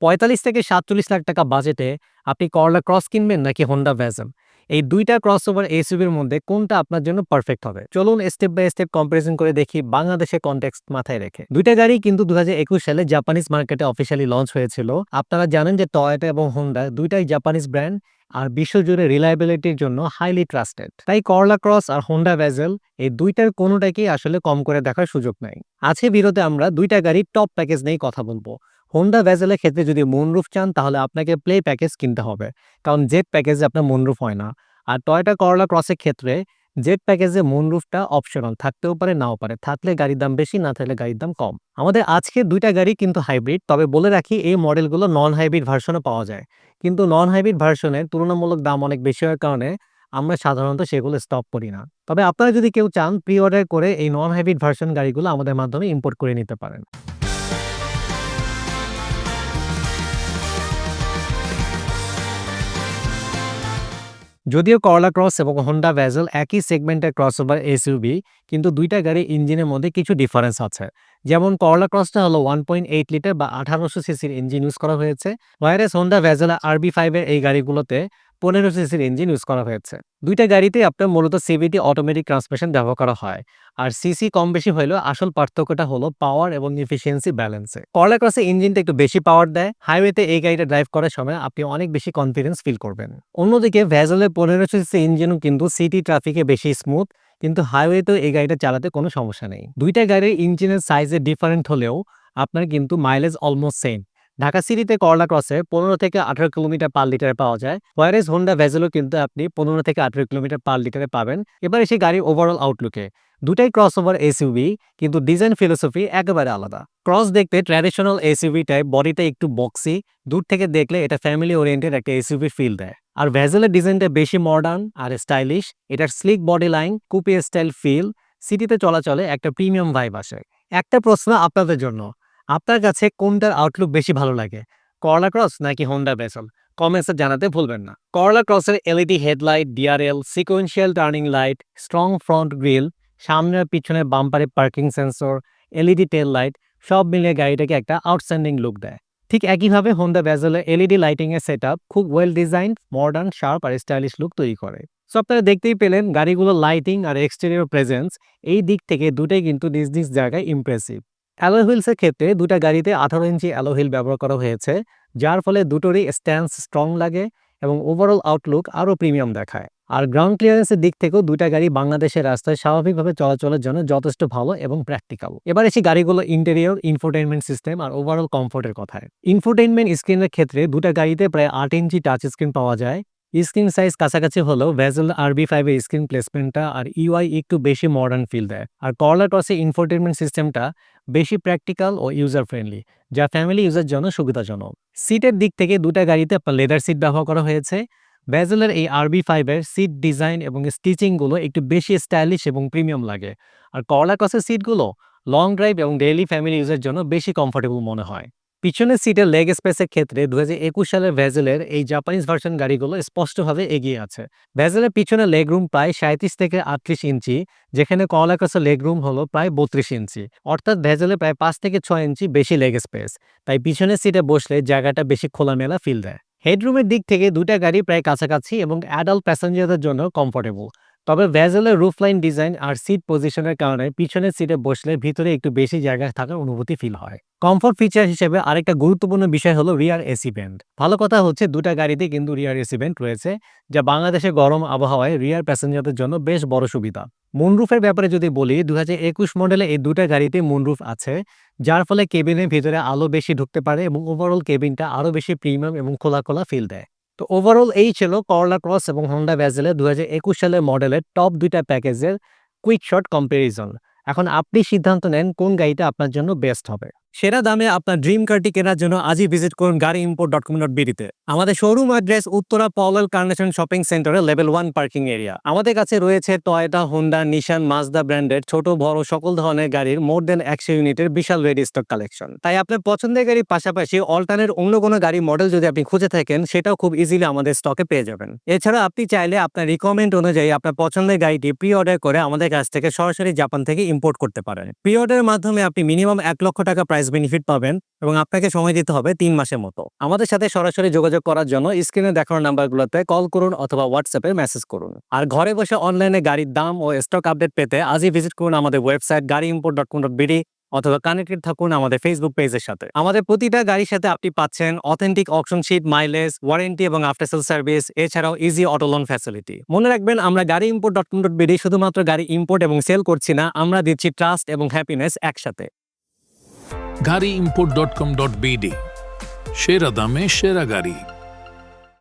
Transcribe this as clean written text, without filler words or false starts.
৪৫ থেকে ৪৭ লাখ টাকা বাজেটে আপনি করলা ক্রস কিনবেন নাকি হোন্ডা ভেজেল? এই ২ টা ক্রসওভার এসইউভির মধ্যে কোনটা আপনার জন্য পারফেক্ট হবে? চলুন স্টেপ বাই স্টেপ কম্পারিজন করে দেখি বাংলাদেশের কনটেক্সট মাথায় রেখে। ২ টা গাড়ি কিন্তু ২০২১ সালে জাপানিজ মার্কেটে অফিসিয়ালি লঞ্চ হয়েছিল। আপনারা জানেন যে টয়োটা এবং হোন্ডা ২ টাই জাপানিজ ব্র্যান্ড আর বিশ্বজুড়ে রিলায়েবিলিটির জন্য হাইলি ট্রাস্টেড। তাই করলা ক্রস আর হোন্ডা ভেজেল এই ২ টার কোনোটাকেই আসলে কম করে দেখার সুযোগ নাই। আজকের ভিডিওতে আমরা ২ টা গাড়ির টপ প্যাকেজ নিয়েই কথা বলবো। হোন্ডা ভেজেলের ক্ষেত্রে যদি মুনরুফ চান তাহলে আপনাকে প্লে প্যাকেজ কিনতে হবে, কারণ জেড প্যাকেজে আপনার মুনরুফ হয় না। আর টয়োটা করলা ক্রসের ক্ষেত্রে জেড প্যাকেজে মুনরুফটা অপশনাল, থাকতেও পারে নাও পারে, থাকলে গাড়ির দাম বেশি, না থাকলে গাড়ির দাম কম। আমাদের আজকে ২ টা গাড়ি কিন্তু হাইব্রিড, তবে বলে রাখি এই মডেলগুলো নন হাইব্রিড ভার্সনও পাওয়া যায়, কিন্তু নন হাইব্রিড ভার্সনের তুলনামূলক দাম অনেক বেশি হওয়ার কারণে আমরা সাধারণত সেগুলো স্টক করি না। তবে আপনারা যদি কেউ চান প্রি অর্ডার করে এই নন হাইব্রিড ভার্সন গাড়িগুলো আমাদের মাধ্যমে ইম্পোর্ট করে নিতে পারেন। যদিও করলা ক্রস এবং হোন্ডা ভেজেল একই সেগমেন্টের ক্রসওভার এসইউভি, কিন্তু ২ টা গাড়ির ইঞ্জিনের মধ্যে কিছু ডিফারেন্স আছে। যেমন করলা ক্রসটা হলো 1.8 লিটার বা 1800 সিসির ইঞ্জিন ইউজ করা হয়েছে, ওয়ারেস হোন্ডা ভেজেল RB5 এর এই গাড়িগুলোতে 1500 সিসির ইঞ্জিন ইউজ করা হয়েছে। ২ টা গাড়িতেই আপনার মূলত সিভিটি অটোমেটিক ট্রান্সমিশন ব্যবহার করা হয়, আর সিসি কম বেশি হলেও আসল পার্থক্যটা হলো পাওয়ার এবং এফিসিয়েন্সি ব্যালেন্সে। করলা ক্রসে ইঞ্জিনটা একটু বেশি পাওয়ার দেয়, হাইওয়েতে এই গাড়িটা ড্রাইভ করার সময় আপনি অনেক বেশি কনফিডেন্স ফিল করবেন। অন্যদিকে ভেজেলের 1500 সিসি ইঞ্জিনও কিন্তু সিটি ট্রাফিকে বেশি স্মুথ, কিন্তু হাইওয়েতেও এই গাড়িটা চালাতে কোনো সমস্যা নেই। ২ টা গাড়ির ইঞ্জিনের সাইজে ডিফারেন্ট হলেও আপনার কিন্তু মাইলেজ অলমোস্ট সেম। ঢাকা সিটিতে করলা ক্রসে 15 থেকে 18 কিলোমিটার পার লিটারে পাওয়া যায়, ওয়ারেস হোন্ডা ভেজেলও কিন্তু আপনি 15 থেকে 18 কিলোমিটার পার লিটারে পাবেন। এবার এসে গাড়ির ওভারঅল আউটলুকে, দুটাই ক্রসওভার এসইউভি, কিন্তু ডিজাইন ফিলোসফি একেবারে আলাদা। ক্রস দেখতে ট্র্যাডিশনাল এসইউভি টাইপ, বডিটা একটু বক্সি, দূর থেকে দেখলে এটা ফ্যামিলি ওরিয়েন্টেড একটা এসইউভি ফিল দেয়। আর ভেজেলের ডিজাইনটা বেশি মডার্ন আর স্টাইলিশ, এটার slick body line, coupe style feel, সিটিতে চলাচলে একটা প্রিমিয়াম ভাইব আসে। একটা প্রশ্ন আপনাদের জন্য, আপনার কাছে কোনটার আউটলুক বেশি ভালো লাগে, করলা ক্রস নাকি হোন্ডা ভেজেল? কমেন্টসে জানাতে ভুলবেন না। করলা ক্রসের LED headlight, DRL, sequential turning light, strong front grille, সামনে আর পিছনে বাম্পারে parking sensor, LED tail light, সব মিলিয়ে গাড়িটাকে একটা আউটস্ট্যান্ডিং লুক দেয়। ঠিক একইভাবে হোন্ডা ভেজেলের এলইডি লাইটিং এর সেটআপ খুব ওয়েল ডিজাইন, মডার্ন, শার্প আর স্টাইলিশ লুক তৈরি করে। সো আপনারা দেখতেই পেলেন গাড়িগুলোর লাইটিং আর এক্সটেরিয়র প্রেজেন্স, এই দিক থেকে দুটোই কিন্তু নিজ নিজ জায়গায় ইমপ্রেসিভ। অ্যালয় হুইলসের ক্ষেত্রে ২ টা গাড়িতে 18 ইঞ্চি অ্যালয় হুইল ব্যবহার করা হয়েছে, যার ফলে দুটোরই স্ট্যান্স স্ট্রং লাগে এবং ওভারঅল আউটলুক আরও প্রিমিয়াম দেখায়। আর গ্রাউন্ড ক্লিয়ারেন্সের দিক থেকেও ২ টা গাড়ি বাংলাদেশের রাস্তায় স্বাভাবিকভাবে চলাচলের জন্য যথেষ্ট ভালো এবং প্র্যাকটিক্যাল। এবার এসে গাড়িগুলো ইন্টেরিয়র, ইনফোটেইনমেন্ট সিস্টেম আর ওভারঅল কমফোর্টের কথায়। ইনফোটেইনমেন্ট স্ক্রিনের ক্ষেত্রে ২ টা গাড়িতে প্রায় ৮ ইঞ্চি টাচ স্ক্রিন পাওয়া যায়। স্ক্রিন সাইজ কাছাকাছি হলেও ভেজেল RB5 এর স্ক্রিন প্লেসমেন্টটা আর ইউআই একটু বেশি মডার্ন ফিল দেয়। আর করলা ক্রসে ইনফোটেইনমেন্ট সিস্টেমটা বেশি প্র্যাকটিক্যাল ও ইউজার ফ্রেন্ডলি, যা ফ্যামিলি ইউজার জন্য সুবিধাজনক। সিটের দিক থেকে ২ টা গাড়িতে আপনার লেদার সিট ব্যবহার করা হয়েছে। ভেজেলের এই RB5 এর সিট ডিজাইন এবং স্টিচিংগুলো একটু বেশি স্টাইলিশ এবং প্রিমিয়াম লাগে, আর করলা ক্রসের সিটগুলো লং ড্রাইভ এবং ডেইলি ফ্যামিলি ইউজের জন্য বেশি কমফোর্টেবল মনে হয়। পিছনের সিটের লেগ স্পেসের ক্ষেত্রে ২০২১ সালের ভেজেলের এই জাপানিজ ভার্সন গাড়িগুলো স্পষ্টভাবে এগিয়ে আছে। ভেজেলের পিছনে লেগ রুম প্রায় ৩৭ থেকে ৩৮ ইঞ্চি, যেখানে করলা ক্রসের লেগ রুম হলো প্রায় ৩২ ইঞ্চি, অর্থাৎ ভেজেলে প্রায় ৫ থেকে ৬ ইঞ্চি বেশি লেগ স্পেস, তাই পিছনের সিটে বসলে জায়গাটা বেশি খোলামেলা ফিল দেয়। হেডরুমের দিক থেকে ২ টা গাড়ি প্রায় কাছাকাছি এবং অ্যাডাল্ট প্যাসেঞ্জারদের জন্য কমফোর্টেবল, তবে ভেজেলের রুফলাইন ডিজাইন আর সিট পজিশনের কারণে পিছনের সিটে বসলে ভিতরে একটু বেশি জায়গা থাকার অনুভূতি ফিল হয়। কমফোর্ট ফিচার হিসেবে আরেকটা গুরুত্বপূর্ণ বিষয় হলো রিয়ার এসি ভেন্ট। ভালো কথা হচ্ছে ২ টা গাড়িতে কিন্তু রিয়ার এসি ভেন্ট রয়েছে, যা বাংলাদেশের গরম আবহাওয়ায় রিয়ার প্যাসেঞ্জারদের জন্য বেশ বড় সুবিধা। মুনরুফের ব্যাপারে যদি বলি, ২০২১ মডেলে এই ২ টা গাড়িতে মুনরুফ আছে, যার ফলে কেবিনের ভিতরে আলো বেশি ঢুকতে পারে এবং ওভারঅল কেবিনটা আরও বেশি প্রিমিয়াম এবং খোলা খোলা ফিল দেয়। তো ওভারঅল এই ছিল করলা ক্রস এবং হোন্ডা ভেজেলের ২০২১ সালের মডেলের টপ ২ টা প্যাকেজের কুইক শর্ট কম্প্যারিজন। এখন আপনি সিদ্ধান্ত নেন কোন গাড়িটা আপনার জন্য বেস্ট হবে। সেরা দামে আপনার ড্রিম কারটি কেনার জন্য আজই ভিজিট করুন গাড়িimport.com.bd তে। আমাদের showroom address Uttara Powell carnation shopping সেন্টারে লেভেল 1 পার্কিং এরিয়া। আমাদের কাছে রয়েছে টয়োটা, হোন্ডা, নিশান, মাজদা ব্র্যান্ডের ছোট বড় সকল ধরনের গাড়ির মোর দেন ১০০ ইউনিটের বিশাল রেডি স্টক কালেকশন। তাই আপনার পছন্দের গাড়ির পাশাপাশি অল্টারনেট অন্য কোনো গাড়ি মডেল যদি আপনি খুঁজে থাকেন, সেটাও খুব ইজিলি আমাদের স্টকে পেয়ে যাবেন। এছাড়া আপনি চাইলে আপনার রিকোয়ারমেন্ট অনুযায়ী আপনার পছন্দের গাড়িটি প্রি অর্ডার করে আমাদের কাছ থেকে সরাসরি জাপান থেকে ইম্পোর্ট করতে পারেন। প্রি অর্ডারের মাধ্যমে আপনি মিনিমাম ১ লক্ষ টাকা প্রাইস ক্যাশ বেনিফিট পাবেন এবং আপনাকে সময় দিতে হবে 3 মাসের মতো। আমাদের সাথে সরাসরি যোগাযোগ করার জন্য স্ক্রিনে দেখানো নাম্বারগুলোতে কল করুন অথবা হোয়াটসঅ্যাপে মেসেজ করুন। আর ঘরে বসে অনলাইনে গাড়ির দাম ও স্টক আপডেট পেতে আজই ভিজিট করুন আমাদের ওয়েবসাইট gaariimport.com.bd অথবা কানেক্টেড থাকুন আমাদের ফেসবুক পেজের সাথে। আমাদের প্রতিটা গাড়ির সাথে আপনি পাচ্ছেন authentic auction sheet, mileage, warranty এবং আফটার সেল সার্ভিস, এছাড়াও ইজি অটো লোন ফ্যাসিলিটি। মনে রাখবেন, আমরা gaariimport.com.bd শুধুমাত্র গাড়ি ইম্পোর্ট এবং সেল করছি না, আমরা দিচ্ছি ট্রাস্ট এবং হ্যাপিনেস একসাথে। gaariimport.com.bd সেরা দামে সেরা গাড়ি।